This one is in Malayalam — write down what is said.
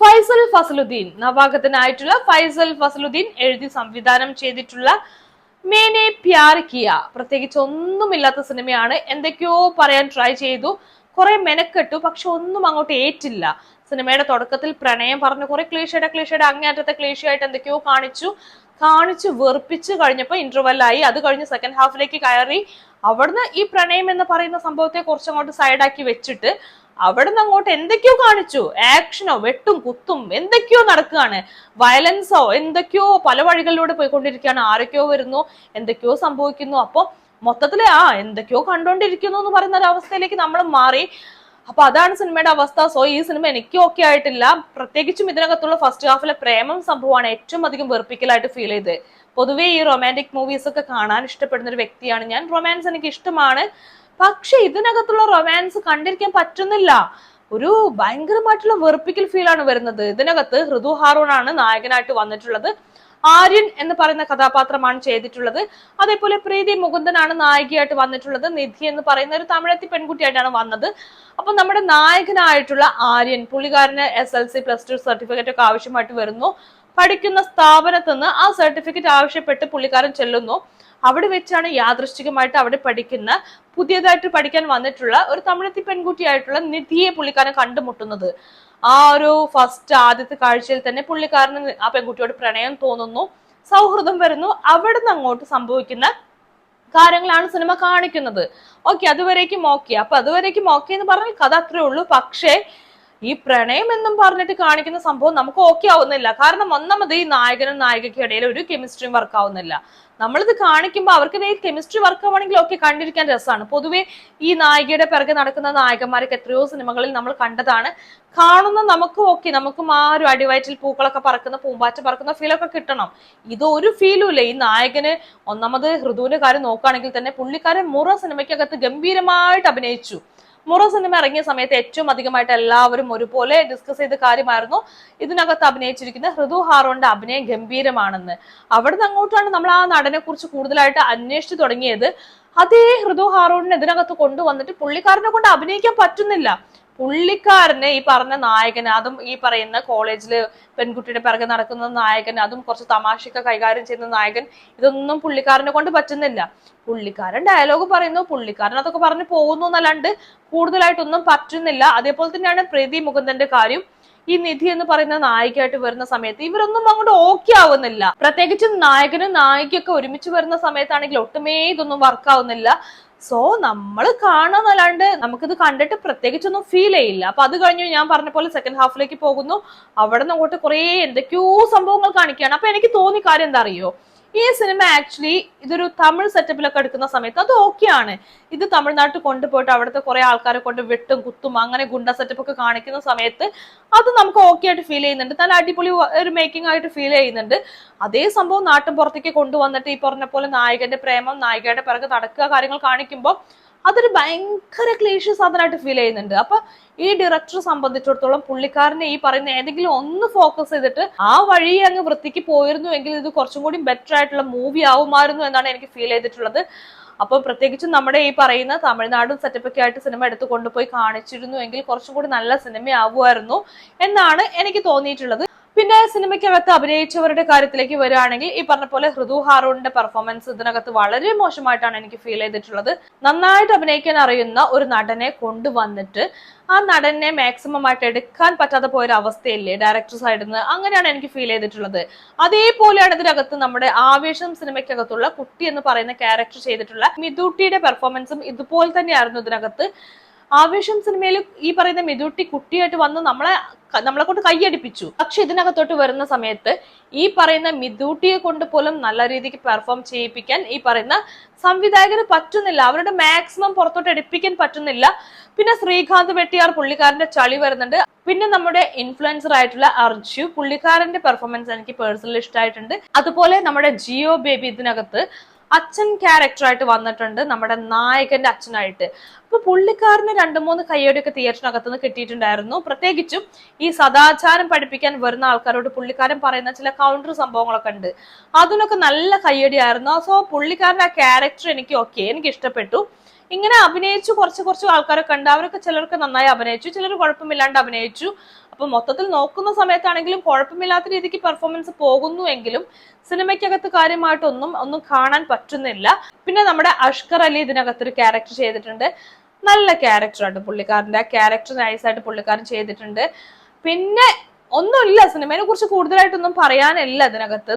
ഫൈസൽ ഫസലുദ്ദീൻ, നവാഗതനായിട്ടുള്ള ഫൈസൽ ഫസലുദ്ദീൻ എഴുതി സംവിധാനം ചെയ്തിട്ടുള്ള മേനെ പ്യാർ കിയ, പ്രത്യേകിച്ച് ഒന്നുമില്ലാത്ത സിനിമയാണ്. എന്തൊക്കെയോ പറയാൻ ട്രൈ ചെയ്തു, കുറെ മെനക്കെട്ടു, പക്ഷെ ഒന്നും അങ്ങോട്ട് ഏറ്റില്ല. സിനിമയുടെ തുടക്കത്തിൽ പ്രണയം പറഞ്ഞു കുറെ ക്ലീഷയുടെ അങ്ങേയറ്റത്തെ ക്ലീഷയായിട്ട് എന്തൊക്കെയോ കാണിച്ചു വെറുപ്പിച്ച് കഴിഞ്ഞപ്പോ ഇന്റർവെല്ലായി. അത് കഴിഞ്ഞ് സെക്കൻഡ് ഹാഫിലേക്ക് കയറി. അവിടുന്ന് ഈ പ്രണയം എന്ന് പറയുന്ന സംഭവത്തെ കുറച്ചങ്ങോട്ട് സൈഡാക്കി വെച്ചിട്ട് അവിടുന്ന് അങ്ങോട്ട് എന്തൊക്കെയോ കാണിച്ചു. ആക്ഷനോ വെട്ടും കുത്തും എന്തൊക്കെയോ നടക്കുകയാണ്, വയലൻസോ എന്തൊക്കെയോ പല വഴികളിലൂടെ പോയിക്കൊണ്ടിരിക്കുകയാണ്. ആരൊക്കെയോ വരുന്നു, എന്തൊക്കെയോ സംഭവിക്കുന്നു. അപ്പൊ മൊത്തത്തില് എന്തൊക്കെയോ കണ്ടോണ്ടിരിക്കുന്നു എന്ന് പറയുന്ന ഒരു അവസ്ഥയിലേക്ക് നമ്മൾ മാറി. അപ്പൊ അതാണ് സിനിമയുടെ അവസ്ഥ. സോ ഈ സിനിമ എനിക്ക് ഓക്കെ ആയിട്ടില്ല. പ്രത്യേകിച്ചും ഇതിനകത്തുള്ള ഫസ്റ്റ് ഹാഫിലെ പ്രേമം സംഭവമാണ് ഏറ്റവും അധികം വെറുപ്പിക്കലായിട്ട് ഫീൽ ചെയ്ത്. പൊതുവേ ഈ റൊമാൻറ്റിക് മൂവീസ് ഒക്കെ കാണാൻ ഇഷ്ടപ്പെടുന്ന ഒരു വ്യക്തിയാണ് ഞാൻ. റൊമാൻസ് എനിക്ക് ഇഷ്ടമാണ്, പക്ഷെ ഇതിനകത്തുള്ള റൊമാൻസ് കണ്ടിരിക്കാൻ പറ്റുന്നില്ല. ഒരു ഭയങ്കരമായിട്ടുള്ള വെറുപ്പിക്കൽ ഫീൽ ആണ് വരുന്നത്. ഇതിനകത്ത് ഹൃദു ഹാറൂൺ ആണ് നായകനായിട്ട് വന്നിട്ടുള്ളത്. ആര്യൻ എന്ന് പറയുന്ന കഥാപാത്രമാണ് ചെയ്തിട്ടുള്ളത്. അതേപോലെ പ്രീതി മുകുന്ദനാണ് നായികയായിട്ട് വന്നിട്ടുള്ളത്. നിധി എന്ന് പറയുന്ന ഒരു തമിഴത്തി പെൺകുട്ടിയായിട്ടാണ് വന്നത്. അപ്പൊ നമ്മുടെ നായകനായിട്ടുള്ള ആര്യൻ, പുള്ളിക്കാരന് SLC+2 സർട്ടിഫിക്കറ്റ് ഒക്കെ ആവശ്യമായിട്ട് വരുന്നു. പഠിക്കുന്ന സ്ഥാപനത്തിൽ നിന്ന് ആ സർട്ടിഫിക്കറ്റ് ആവശ്യപ്പെട്ട് പുള്ളിക്കാരൻ ചെല്ലുന്നു. അവിടെ വെച്ചാണ് യാദൃശ്ചികമായിട്ട് അവിടെ പഠിക്കുന്ന പുതിയതായിട്ട് പഠിക്കാൻ വന്നിട്ടുള്ള ഒരു തമിഴത്തി പെൺകുട്ടിയായിട്ടുള്ള നിധിയെ പുള്ളിക്കാരൻ കണ്ടുമുട്ടുന്നത്. ആ ഒരു ആദ്യത്തെ കാഴ്ചയിൽ തന്നെ പുള്ളിക്കാരന് ആ പെൺകുട്ടിയോട് പ്രണയം തോന്നുന്നു, സൗഹൃദം വരുന്നു. അവിടെ നിന്ന് അങ്ങോട്ട് സംഭവിക്കുന്ന കാര്യങ്ങളാണ് സിനിമ കാണിക്കുന്നത്. ഓക്കെ, അതുവരേക്കും ഓക്കെ. അപ്പൊ അതുവരേക്കും ഓക്കെ എന്ന് പറഞ്ഞാൽ കഥ അത്രേ ഉള്ളൂ. പക്ഷേ ഈ പ്രണയം എന്നും പറഞ്ഞിട്ട് കാണിക്കുന്ന സംഭവം നമുക്ക് ഓക്കെ ആവുന്നില്ല. കാരണം ഒന്നാമത് ഈ നായകനും നായികയ്ക്കും ഇടയിൽ ഒരു കെമിസ്ട്രിയും വർക്ക് ആവുന്നില്ല. നമ്മളിത് കാണിക്കുമ്പോൾ അവർക്ക് ഈ കെമിസ്ട്രി വർക്ക് ആവുകയാണെങ്കിൽ ഓക്കെ, കണ്ടിരിക്കാൻ രസമാണ്. പൊതുവെ ഈ നായികയുടെ പിറകെ നടക്കുന്ന നായകന്മാരൊക്കെ എത്രയോ സിനിമകളിൽ നമ്മൾ കണ്ടതാണ്. കാണുന്ന നമുക്ക് ഓക്കെ, നമുക്കും ആ ഒരു അടിവയറ്റിൽ പൂക്കളൊക്കെ പറക്കുന്ന, പൂമ്പാറ്റ പറക്കുന്ന ഫീലൊക്കെ കിട്ടണം. ഇതൊരു ഫീലും ഇല്ല. ഈ നായകന് ഒന്നാമത് ഹൃദുവിന്റെ കാര്യം നോക്കുകയാണെങ്കിൽ തന്നെ പുള്ളിക്കാരൻ മുറ സിനിമയ്ക്കകത്ത് ഗംഭീരമായിട്ട് അഭിനയിച്ചു. മുറ സിനിമ ഇറങ്ങിയ സമയത്ത് ഏറ്റവും അധികമായിട്ട് എല്ലാവരും ഒരുപോലെ ഡിസ്കസ് ചെയ്ത കാര്യമായിരുന്നു ഇതിനകത്ത് അഭിനയിച്ചിരിക്കുന്ന ഹൃദു ഹാറോന്റെ അഭിനയം ഗംഭീരമാണെന്ന്. അവിടുന്ന് അങ്ങോട്ടാണ് നമ്മൾ ആ നടനെ കുറിച്ച് കൂടുതലായിട്ട് അന്വേഷിച്ചു തുടങ്ങിയത്. അതേ ഹൃദു ഹാറോണിനെ ഇതിനകത്ത് കൊണ്ടുവന്നിട്ട് പുള്ളിക്കാരനെ കൊണ്ട് അഭിനയിക്കാൻ പറ്റുന്നില്ല. പുള്ളിക്കാരന് ഈ പറഞ്ഞ നായകന്, അതും ഈ പറയുന്ന കോളേജില് പെൺകുട്ടിയുടെ പിറകെ നടക്കുന്ന നായകൻ, അതും കുറച്ച് തമാശയൊക്കെ കൈകാര്യം ചെയ്യുന്ന നായകൻ, ഇതൊന്നും പുള്ളിക്കാരനെ കൊണ്ട് പറ്റുന്നില്ല. പുള്ളിക്കാരൻ ഡയലോഗ് പറയുന്നു, പുള്ളിക്കാരൻ അതൊക്കെ പറഞ്ഞു പോകുന്നു എന്നല്ലാണ്ട് കൂടുതലായിട്ടൊന്നും പറ്റുന്നില്ല. അതേപോലെ തന്നെയാണ് പ്രീതി മുകുന്ദന്റെ കാര്യം. ഈ നിധി എന്ന് പറയുന്ന നായികയായിട്ട് വരുന്ന സമയത്ത് ഇവരൊന്നും അങ്ങോട്ട് ഓക്കെ ആവുന്നില്ല. പ്രത്യേകിച്ചും നായകനും നായികയൊക്കെ ഒരുമിച്ച് വരുന്ന സമയത്താണെങ്കിൽ ഒട്ടുമേ ഇതൊന്നും വർക്ക് ആവുന്നില്ല. സോ നമ്മൾ കാണാന്നല്ലാണ്ട് നമുക്കിത് കണ്ടിട്ട് പ്രത്യേകിച്ചൊന്നും ഫീൽ ചെയ്യില്ല. അപ്പൊ അത് കഴിഞ്ഞു ഞാൻ പറഞ്ഞ പോലെ സെക്കൻഡ് ഹാഫിലേക്ക് പോകുന്നു. അവിടെ നിന്ന് അങ്ങോട്ട് കുറെ എന്തൊക്കെയോ സംഭവങ്ങൾ കാണിക്കുകയാണ്. അപ്പൊ എനിക്ക് തോന്നിയ കാര്യം എന്താ അറിയോ, ഈ സിനിമ ആക്ച്വലി ഇതൊരു തമിഴ് സെറ്റപ്പിലൊക്കെ എടുക്കുന്ന സമയത്ത് അത് ഓക്കെയാണ്. ഇത് തമിഴ്നാട്ടിൽ കൊണ്ടുപോയിട്ട് അവിടുത്തെ കുറെ ആൾക്കാരെ കൊണ്ട് വെട്ടും കുത്തും അങ്ങനെ ഗുണ്ട സെറ്റപ്പ് ഒക്കെ കാണിക്കുന്ന സമയത്ത് അത് നമുക്ക് ഓക്കെ ആയിട്ട് ഫീൽ ചെയ്യുന്നുണ്ട്. നല്ല അടിപൊളി ഒരു മേക്കിംഗ് ആയിട്ട് ഫീൽ ചെയ്യുന്നുണ്ട്. അതേ സംഭവം നാട്ടിൻ പുറത്തേക്ക് കൊണ്ടുവന്നിട്ട് ഈ പറഞ്ഞ പോലെ നായകന്റെ പ്രേമം, നായികയുടെ പിറകെ നടക്കുക കാര്യങ്ങൾ കാണിക്കുമ്പോൾ അതൊരു ഭയങ്കര ക്ലീഷ സാധനമായിട്ട് ഫീൽ ചെയ്യുന്നുണ്ട്. അപ്പൊ ഈ ഡയറക്ടറെ സംബന്ധിച്ചിടത്തോളം പുള്ളിക്കാരനെ ഈ പറയുന്ന ഏതെങ്കിലും ഒന്ന് ഫോക്കസ് ചെയ്തിട്ട് ആ വഴി അങ്ങ് വൃത്തിക്ക് പോയിരുന്നു എങ്കിൽ ഇത് കുറച്ചും കൂടി ബെറ്റർ ആയിട്ടുള്ള മൂവി ആവുമായിരുന്നു എന്നാണ് എനിക്ക് ഫീൽ ചെയ്തിട്ടുള്ളത്. അപ്പൊ പ്രത്യേകിച്ചും നമ്മുടെ ഈ പറയുന്ന തമിഴ്നാടും സെറ്റപ്പൊക്കെ ആയിട്ട് സിനിമ എടുത്തു കൊണ്ടുപോയി കാണിച്ചിരുന്നു എങ്കിൽ കുറച്ചും കൂടി നല്ല സിനിമ ആവുമായിരുന്നു എന്നാണ് എനിക്ക് തോന്നിയിട്ടുള്ളത്. പിന്നെ സിനിമയ്ക്കകത്ത് അഭിനയിച്ചവരുടെ കാര്യത്തിലേക്ക് വരികയാണെങ്കിൽ ഈ പറഞ്ഞ പോലെ ഹൃദു ഹാറൂണിന്റെ പെർഫോമൻസ് ഇതിനകത്ത് വളരെ മോശമായിട്ടാണ് എനിക്ക് ഫീൽ ചെയ്തിട്ടുള്ളത്. നന്നായിട്ട് അഭിനയിക്കാൻ അറിയുന്ന ഒരു നടനെ കൊണ്ടുവന്നിട്ട് ആ നടനെ മാക്സിമം ആയിട്ട് എടുക്കാൻ പറ്റാതെ പോയൊരു അവസ്ഥയില്ലേ ഡയറക്ടർ സൈഡിൽ നിന്ന്, അങ്ങനെയാണ് എനിക്ക് ഫീൽ ചെയ്തിട്ടുള്ളത്. അതേപോലെയാണ് ഇതിനകത്ത് നമ്മുടെ ആവേശം സിനിമയ്ക്കകത്തുള്ള കുട്ടി എന്ന് പറയുന്ന ക്യാരക്ടർ ചെയ്തിട്ടുള്ള മിഥുട്ടിയുടെ പെർഫോമൻസും ഇതുപോലെ തന്നെയായിരുന്നു ഇതിനകത്ത്. ആവേശം സിനിമയിൽ ഈ പറയുന്ന മിഥുട്ടി കുട്ടിയായിട്ട് വന്ന് നമ്മളെ കൊണ്ട് കൈയടിപ്പിച്ചു. പക്ഷെ ഇതിനകത്തോട്ട് വരുന്ന സമയത്ത് ഈ പറയുന്ന മിഥുട്ടിയെ കൊണ്ട് പോലും നല്ല രീതിക്ക് പെർഫോം ചെയ്യിപ്പിക്കാൻ ഈ പറയുന്ന സംവിധായകന് പറ്റുന്നില്ല. അവരുടെ മാക്സിമം പുറത്തോട്ട് എടുപ്പിക്കാൻ പറ്റുന്നില്ല. പിന്നെ ശ്രീകാന്ത് വെട്ടിയാർ പുള്ളിക്കാരന്റെ ചളി വരുന്നുണ്ട്. പിന്നെ നമ്മുടെ ഇൻഫ്ലുവൻസർ ആയിട്ടുള്ള അർജു, പുള്ളിക്കാരന്റെ പെർഫോമൻസ് എനിക്ക് പേഴ്സണലി ഇഷ്ടമായിട്ടുണ്ട്. അതുപോലെ നമ്മുടെ ജിയോ ബേബി ഇതിനകത്ത് അച്ഛൻ ക്യാരക്ടറായിട്ട് വന്നിട്ടുണ്ട്, നമ്മുടെ നായകന്റെ അച്ഛനായിട്ട്. അപ്പൊ പുള്ളിക്കാരന് 2-3 കയ്യടിയൊക്കെ തിയേറ്ററിനകത്തുനിന്ന് കിട്ടിയിട്ടുണ്ടായിരുന്നു. പ്രത്യേകിച്ചും ഈ സദാചാരം പഠിപ്പിക്കാൻ വരുന്ന ആൾക്കാരോട് പുള്ളിക്കാരൻ പറയുന്ന ചില കൗണ്ടർ സംഭവങ്ങളൊക്കെ ഉണ്ട്, അതിനൊക്കെ നല്ല കയ്യടിയായിരുന്നു. സോ പുള്ളിക്കാരന്റെ ആ ക്യാരക്ടർ എനിക്ക് ഇഷ്ടപ്പെട്ടു. ഇങ്ങനെ അഭിനയിച്ചു കുറച്ച് ആൾക്കാരൊക്കെ ഉണ്ട്. അവരൊക്കെ ചിലർക്ക് നന്നായി അഭിനയിച്ചു, ചിലർ കുഴപ്പമില്ലാണ്ട് അഭിനയിച്ചു. അപ്പൊ മൊത്തത്തിൽ നോക്കുന്ന സമയത്താണെങ്കിലും കുഴപ്പമില്ലാത്ത രീതിക്ക് പെർഫോമൻസ് പോകുന്നു എങ്കിലും സിനിമയ്ക്കകത്ത് ഒന്നും കാണാൻ പറ്റുന്നില്ല. പിന്നെ നമ്മുടെ അഷ്കർ അലി ഇതിനകത്തൊരു ക്യാരക്ടർ ചെയ്തിട്ടുണ്ട്. നല്ല ക്യാരക്ടറാണ് പുള്ളിക്കാരന്റെ. ആ ക്യാരക്ടർ നൈസായിട്ട് പുള്ളിക്കാരൻ ചെയ്തിട്ടുണ്ട്. പിന്നെ ഒന്നുമില്ല, സിനിമയെ കുറിച്ച് കൂടുതലായിട്ടൊന്നും പറയാനില്ല ഇതിനകത്ത്.